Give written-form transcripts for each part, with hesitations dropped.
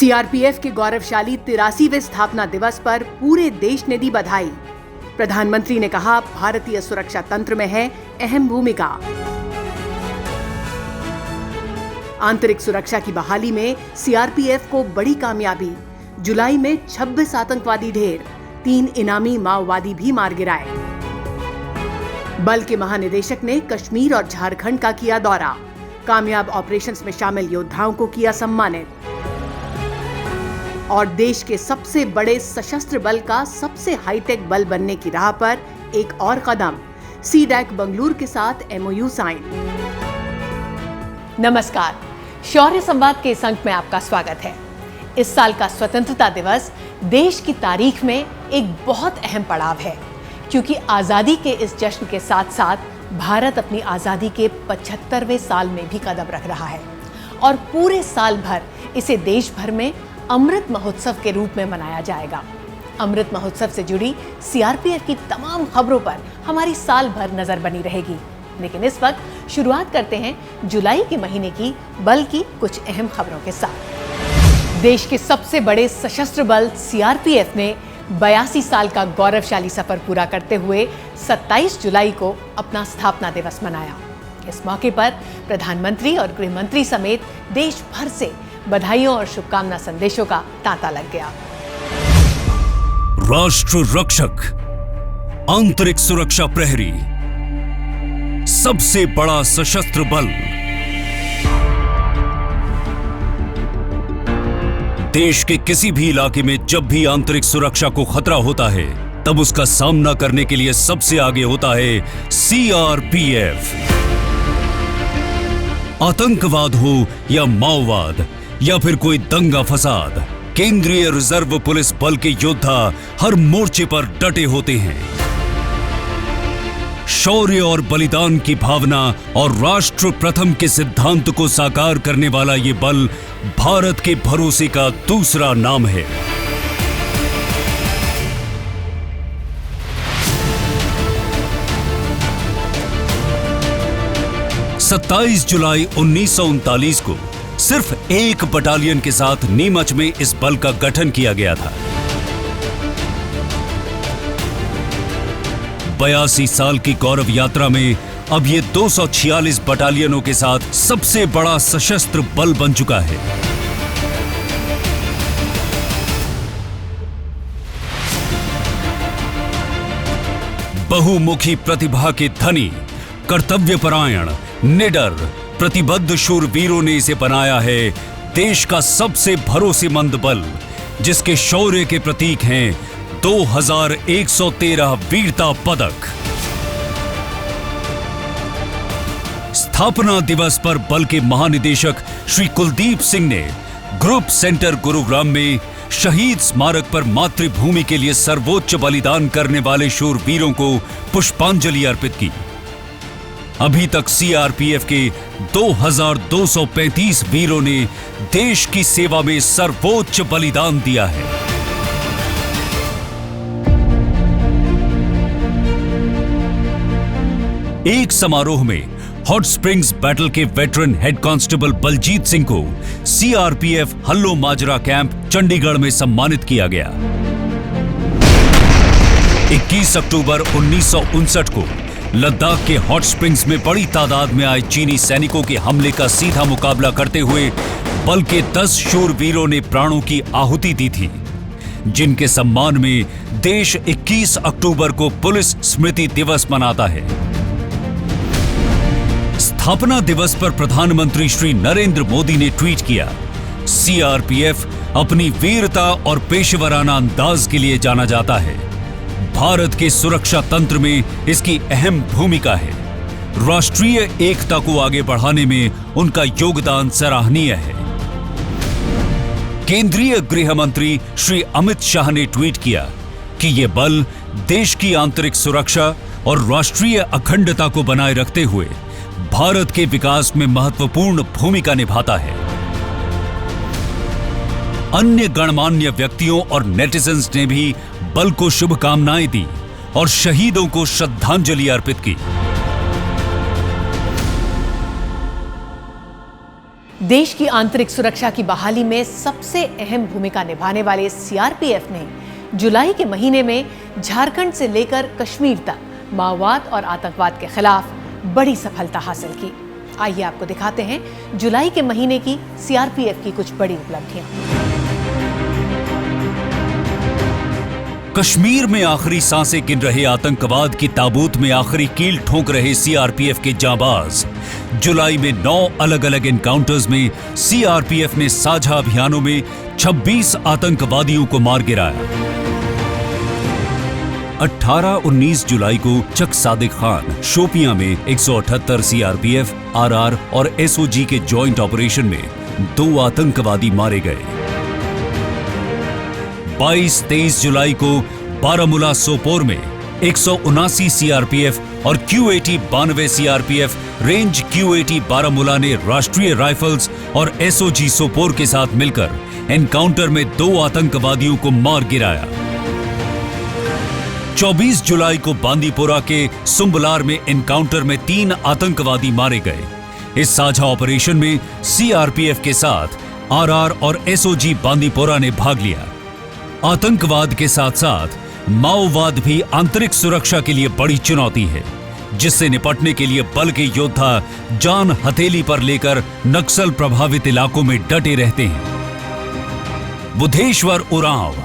CRPF के गौरवशाली 83वें स्थापना दिवस पर पूरे देश ने दी बधाई। प्रधानमंत्री ने कहा, भारतीय सुरक्षा तंत्र में है अहम भूमिका। आंतरिक सुरक्षा की बहाली में सीआरपीएफ को बड़ी कामयाबी। जुलाई में 26 आतंकवादी ढेर, 3 इनामी माओवादी भी मार गिराए। बल के महानिदेशक ने कश्मीर और झारखंड का किया दौरा। कामयाब ऑपरेशंस में शामिल योद्धाओं को किया सम्मानित। और देश के सबसे बड़े सशस्त्र बल का सबसे हाईटेक बल बनने की राह पर एक और कदम। सीडैक बंगलुरु के साथ एमओयू साइन। नमस्कार, शौर्य संवाद के इस अंक में आपका स्वागत है। इस साल का स्वतंत्रता दिवस देश की तारीख में एक बहुत अहम पड़ाव है, क्योंकि आजादी के इस जश्न के साथ साथ भारत अपनी आजादी के 75वें साल में भी कदम रख रहा है और पूरे साल भर इसे देश भर में अमृत महोत्सव के रूप में मनाया जाएगा। अमृत महोत्सव से जुड़ी सीआरपीएफ की तमाम खबरों पर हमारी साल भर नजर बनी रहेगी। लेकिन इस वक्त शुरुआत करते हैं जुलाई के महीने की बल की कुछ अहम खबरों के साथ। देश के सबसे बड़े सशस्त्र बल सीआरपीएफ ने 82 साल का गौरवशाली सफर पूरा करते हुए 27 जुलाई को अपना स्थापना दिवस मनाया। इस मौके पर प्रधानमंत्री और गृह मंत्री समेत देश भर से बधाइयों और शुभकामना संदेशों का तांता लग गया। राष्ट्र रक्षक, आंतरिक सुरक्षा प्रहरी, सबसे बड़ा सशस्त्र बल। देश के किसी भी इलाके में जब भी आंतरिक सुरक्षा को खतरा होता है, तब उसका सामना करने के लिए सबसे आगे होता है सीआरपीएफ। आतंकवाद हो या माओवाद या फिर कोई दंगा फसाद, केंद्रीय रिजर्व पुलिस बल के योद्धा हर मोर्चे पर डटे होते हैं। शौर्य और बलिदान की भावना और राष्ट्र प्रथम के सिद्धांत को साकार करने वाला ये बल भारत के भरोसे का दूसरा नाम है। सत्ताईस जुलाई 1939 को सिर्फ एक बटालियन के साथ नीमच में इस बल का गठन किया गया था। 82 साल की गौरव यात्रा में अब ये 246 बटालियनों के साथ सबसे बड़ा सशस्त्र बल बन चुका है। बहुमुखी प्रतिभा के धनी, कर्तव्यपरायण, निडर, प्रतिबद्ध शूरवीरों ने इसे बनाया है देश का सबसे भरोसेमंद बल, जिसके शौर्य के प्रतीक हैं 2113 वीरता पदक। स्थापना दिवस पर बल के महानिदेशक श्री कुलदीप सिंह ने ग्रुप सेंटर गुरुग्राम में शहीद स्मारक पर मातृभूमि के लिए सर्वोच्च बलिदान करने वाले शूरवीरों को पुष्पांजलि अर्पित की। अभी तक सीआरपीएफ के 2235 वीरों ने देश की सेवा में सर्वोच्च बलिदान दिया है। एक समारोह में हॉट स्प्रिंग्स बैटल के veteran head constable Baljit Singh को सीआरपीएफ हल्लो माजरा कैंप चंडीगढ़ में सम्मानित किया गया। 21 अक्टूबर 1959 को लद्दाख के हॉट स्प्रिंग्स में बड़ी तादाद में आए चीनी सैनिकों के हमले का सीधा मुकाबला करते हुए बल के 10 शूरवीरों ने प्राणों की आहुति दी थी, जिनके सम्मान में देश 21 अक्टूबर को पुलिस स्मृति दिवस मनाता है। स्थापना दिवस पर प्रधानमंत्री श्री नरेंद्र मोदी ने ट्वीट किया, सीआरपीएफ अपनी वीरता और पेशेवराना अंदाज के लिए जाना जाता है। भारत के सुरक्षा तंत्र में इसकी अहम भूमिका है। राष्ट्रीय एकता को आगे बढ़ाने में उनका योगदान सराहनीय है। केंद्रीय गृह मंत्री श्री अमित शाह ने ट्वीट किया कि यह बल देश की आंतरिक सुरक्षा और राष्ट्रीय अखंडता को बनाए रखते हुए भारत के विकास में महत्वपूर्ण भूमिका निभाता है। अन्य गणमान्य व्यक्तियों और नेटिजन्स ने भी बल को शुभकामनाएं दी और शहीदों को श्रद्धांजलि अर्पित की। देश की आंतरिक सुरक्षा की बहाली में सबसे अहम भूमिका निभाने वाले सीआरपीएफ ने जुलाई के महीने में झारखंड से लेकर कश्मीर तक माओवाद और आतंकवाद के खिलाफ बड़ी सफलता हासिल की। आइए आपको दिखाते हैं जुलाई के महीने की सीआरपीएफ की कुछ बड़ी उपलब्धियां। कश्मीर में आखिरी सांसें गिन रहे आतंकवाद की ताबूत में आखिरी कील ठोक रहे सीआरपीएफ के जांबाज। जुलाई में 9 अलग अलग एनकाउंटर्स में सीआरपीएफ ने साझा अभियानों में 26 आतंकवादियों को मार गिराया। 18-19 जुलाई को चक सादिक खान शोपियां में 178 सीआरपीएफ, आरआर और एसओजी के जॉइंट ऑपरेशन में 2 आतंकवादी मारे गए। 22-23 जुलाई को बारामूला सोपोर में 179 सीआरपीएफ और क्यू-80 92 सीआरपीएफ रेंज क्यू-80 बारामूला ने राष्ट्रीय राइफल्स और एसओजी सोपोर के साथ मिलकर एनकाउंटर में 2 आतंकवादियों को मार गिराया। 24 जुलाई को बांदीपोरा के सुम्बलार में एनकाउंटर में 3 आतंकवादी मारे गए। इस साझा ऑपरेशन में सीआरपीएफ के साथ आरआर और एसओजी बांदीपोरा ने भाग लिया। आतंकवाद के साथ साथ माओवाद भी आंतरिक सुरक्षा के लिए बड़ी चुनौती है, जिससे निपटने के लिए बल के योद्धा जान हथेली पर लेकर नक्सल प्रभावित इलाकों में डटे रहते हैं। बुद्धेश्वर उरांव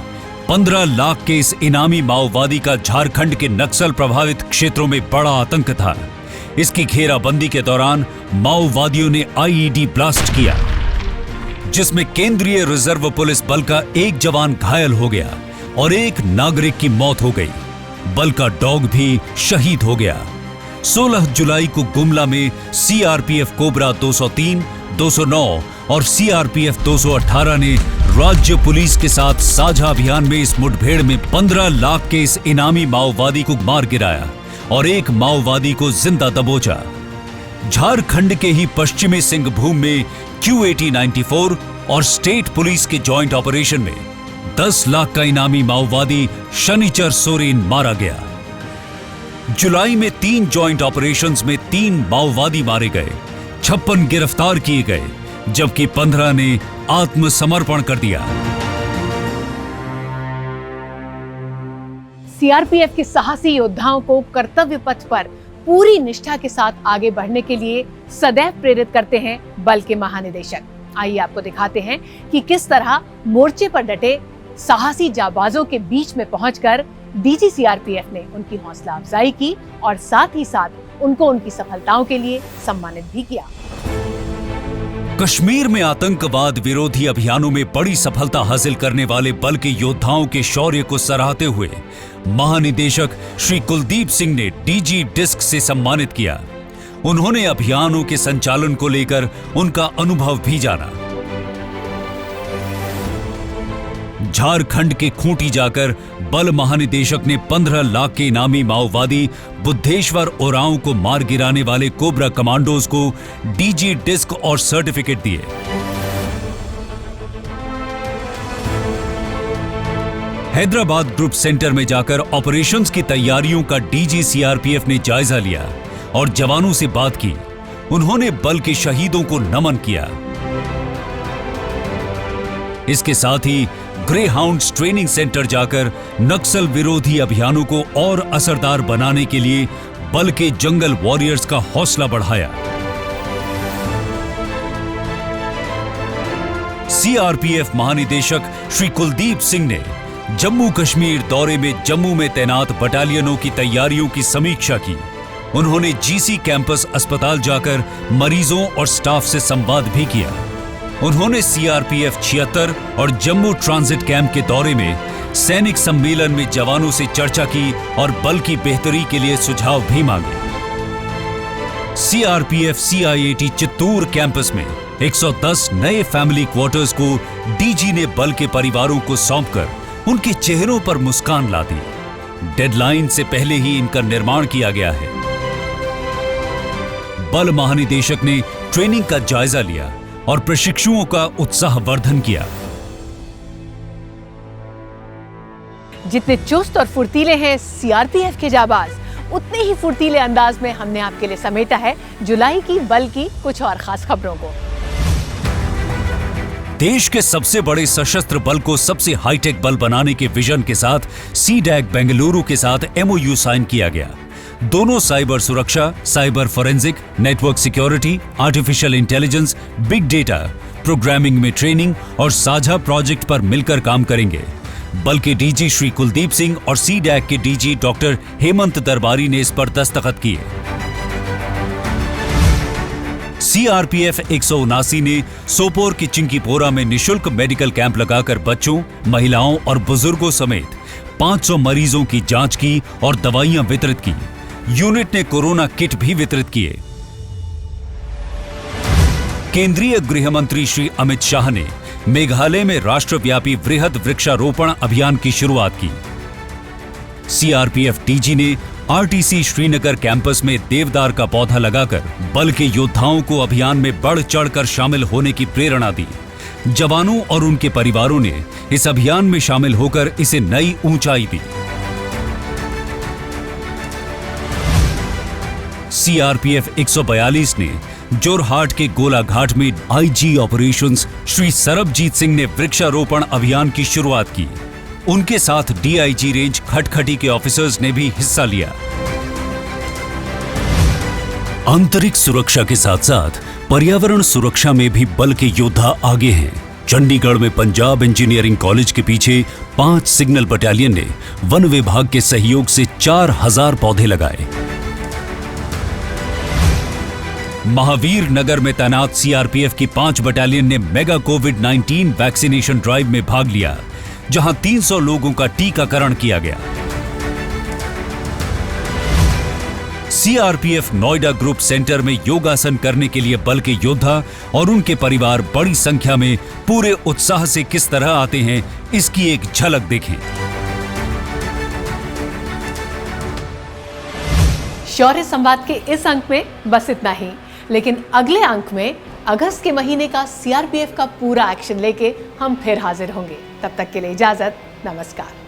15 लाख के इस इनामी माओवादी का झारखंड के नक्सल प्रभावित क्षेत्रों में बड़ा आतंक था। इसकी घेराबंदी के दौरान माओवादियों ने आईईडी ब्लास्ट किया, जिसमें केंद्रीय रिजर्व पुलिस बल का एक जवान घायल हो गया और एक नागरिक की मौत हो गई। बल का डॉग भी शहीद हो गया। 16 जुलाई को गुमला में सीआरपीएफ कोबरा 203, 209 और सीआरपीएफ 218 ने राज्य पुलिस के साथ साझा अभियान में इस मुठभेड़ में 15 लाख के इस इनामी माओवादी को मार गिराया और एक माओवादी को जिंदा दबोचा। झारखंड के ही पश्चिमी सिंहभूम में क्यू-80 94 और स्टेट पुलिस के जॉइंट ऑपरेशन में 10 लाख का इनामी माओवादी शनिचर सोरेन मारा गया। जुलाई में 3 जॉइंट ऑपरेशंस में 3 माओवादी मारे गए, 56 गिरफ्तार किए गए, जबकि 15 ने आत्मसमर्पण कर दिया। सीआरपीएफ के साहसी योद्धाओं को कर्तव्य पथ पर पूरी निष्ठा के साथ आगे बढ़ने के लिए सदैव प्रेरित करते हैं बल के महानिदेशक। आइए आपको दिखाते हैं कि किस तरह मोर्चे पर डटे साहसी जाबाजों के बीच में पहुंचकर डीजी सीआरपीएफ ने उनकी हौसला अफजाई की और साथ ही साथ उनको उनकी सफलताओं के लिए सम्मानित भी किया। कश्मीर में आतंकवाद विरोधी अभियानों में बड़ी सफलता हासिल करने वाले बल के योद्धाओं के शौर्य को सराहते हुए महानिदेशक श्री कुलदीप सिंह ने डीजी डिस्क से सम्मानित किया। उन्होंने अभियानों के संचालन को लेकर उनका अनुभव भी जाना। झारखंड के खूंटी जाकर बल महानिदेशक ने 15 लाख के इनामी माओवादी बुद्धेश्वर उरांव को मार गिराने वाले कोबरा कमांडोज को डीजी डिस्क और सर्टिफिकेट दिए। हैदराबाद ग्रुप सेंटर में जाकर ऑपरेशंस की तैयारियों का डीजी सीआरपीएफ ने जायजा लिया और जवानों से बात की। उन्होंने बल के शहीदों को नमन किया। इसके साथ ही ग्रे हाउंड्स ट्रेनिंग सेंटर जाकर नक्सल विरोधी अभियानों को और असरदार बनाने के लिए बल के जंगल वॉरियर्स का हौसला बढ़ाया। सीआरपीएफ महानिदेशक श्री कुलदीप सिंह ने जम्मू कश्मीर दौरे में जम्मू में तैनात बटालियनों की तैयारियों की समीक्षा की। उन्होंने जीसी कैंपस अस्पताल जाकर मरीजों और स्टाफ से संवाद भी किया। उन्होंने सीआरपीएफ 76 और जम्मू ट्रांजिट कैंप के दौरे में सैनिक सम्मेलन में जवानों से चर्चा की और बल की बेहतरी के लिए सुझाव भी मांगे। सीआरपीएफ CIAT चित्तूर कैंपस में 110 नए फैमिली क्वार्टर्स को डीजी ने बल के परिवारों को सौंपकर उनके चेहरों पर मुस्कान ला दी। डेडलाइन से पहले ही इनका निर्माण किया गया है। बल महानिदेशक ने ट्रेनिंग का जायजा लिया और प्रशिक्षुओं का उत्साहवर्धन किया। जितने चुस्त और फुर्तीले हैं सीआरपीएफ के जाबाज, उतने ही फुर्तीले अंदाज में हमने आपके लिए समेटा है जुलाई की बल की कुछ और खास खबरों को। देश के सबसे बड़े सशस्त्र बल को सबसे हाईटेक बल बनाने के विजन के साथ सीडैक बेंगलुरु के साथ एमओयू साइन किया गया। दोनों साइबर सुरक्षा, cyber forensic, network security, artificial intelligence, big data, programming में ट्रेनिंग और साझा प्रोजेक्ट पर मिलकर काम करेंगे। बल के डीजी श्री कुलदीप सिंह और सीडैक के डीजी डॉक्टर हेमंत दरबारी ने इस पर दस्तखत किए। सीआरपीएफ 179 ने सोपोर के चिंकीपोरा में निशुल्क मेडिकल कैंप लगाकर बच्चों, महिलाओं और बुजुर्गों समेत 500 मरीजों की जांच की और दवाइयां वितरित की। यूनिट ने कोरोना किट भी वितरित किए। केंद्रीय गृह मंत्री श्री अमित शाह ने मेघालय में राष्ट्रव्यापी वृहद वृक्षारोपण अभियान की शुरुआत की। सीआरपीएफ डीजी ने आरटीसी श्रीनगर कैंपस में देवदार का पौधा लगाकर बल के योद्धाओं को अभियान में बढ़ चढ़कर शामिल होने की प्रेरणा दी। जवानों और उनके परिवारों ने इस अभियान में शामिल होकर इसे नई ऊंचाई दी। सीआरपीएफ 142 ने जोरहाट के गोलाघाट में आईजी ऑपरेशंस श्री सरबजीत सिंह ने वृक्षारोपण अभियान की शुरुआत की। उनके साथ डीआईजी रेंज खटखटी के ऑफिसर्स ने भी हिस्सा लिया। आंतरिक सुरक्षा के साथ साथ पर्यावरण सुरक्षा में भी बल के योद्धा आगे हैं। चंडीगढ़ में पंजाब इंजीनियरिंग कॉलेज के पीछे 5 सिग्नल बटालियन ने वन विभाग के सहयोग से 4000 पौधे लगाए। महावीर नगर में तैनात सीआरपीएफ की 5 बटालियन ने मेगा कोविड-19 वैक्सीनेशन ड्राइव में भाग लिया, जहां 300 लोगों का टीकाकरण किया गया। सीआरपीएफ नोएडा ग्रुप सेंटर में योगासन करने के लिए बल के योद्धा और उनके परिवार बड़ी संख्या में पूरे उत्साह से किस तरह आते हैं, इसकी एक झलक देखें। शौर्य संवाद के इस अंक में बस इतना ही, लेकिन अगले अंक में अगस्त के महीने का सीआरपीएफ का पूरा एक्शन लेके हम फिर हाजिर होंगे। तब तक के लिए इजाजत, नमस्कार।